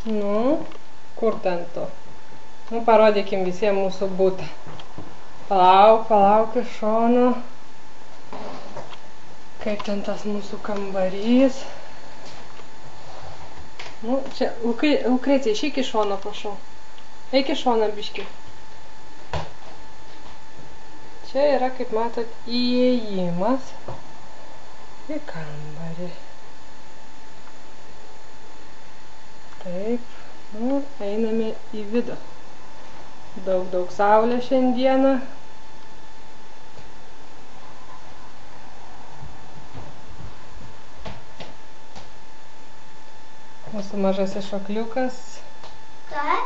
Nu, kur ten tu? Nu, parodykim visiems mūsų butą. Palauk iš šono. Kaip ten tas mūsų kambarys. Nu, čia, Lukrecija, išeik iš šono, prašau. Eik iš šono, biški. Čia yra, kaip matot, įėjimas į kambarį. Taip, nu, einame į vidų. Daug saulė šiandieną. Mūsų mažasis šokliukas. Ką?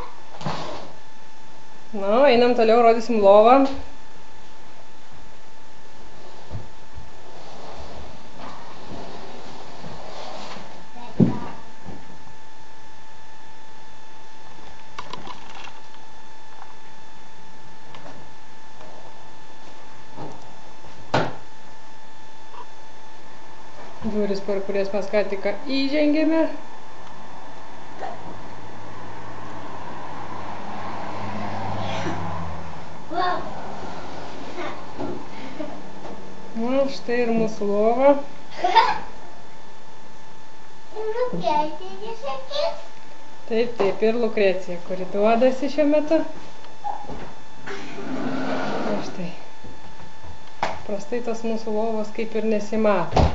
Nu, einam toliau, rodysim lovą. Durys, per kurias mes ką tik įžengėme. Na, štai ir mūsų lova. Taip, ir Lukrecija, kuri duodasi šiuo metu. Na, štai. Prastai tos mūsų lovos kaip ir nesimato.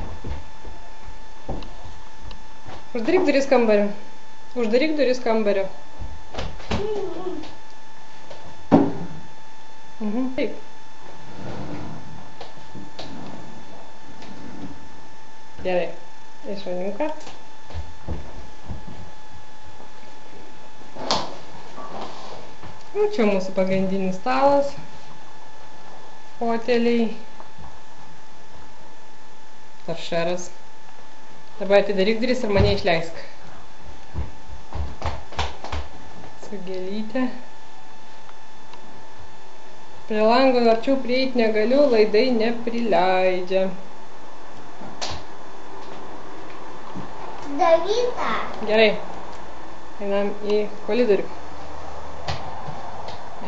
Uždaryk duris kambario. Uždaryk duris kambario. Taip. Gerai. Išvaniuką. Čia mūsų pagrindinis stalas. Foteliai. Toršeras. Dabar atidaryk duris ir mane išleisk. Su gėlyte. Prie lango arčiau prieiti negaliu, laidai neprileidžia. Daryta. Gerai. Einam į koridorių.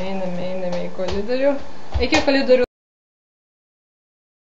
Einame į koridorių. Eik į koridorių,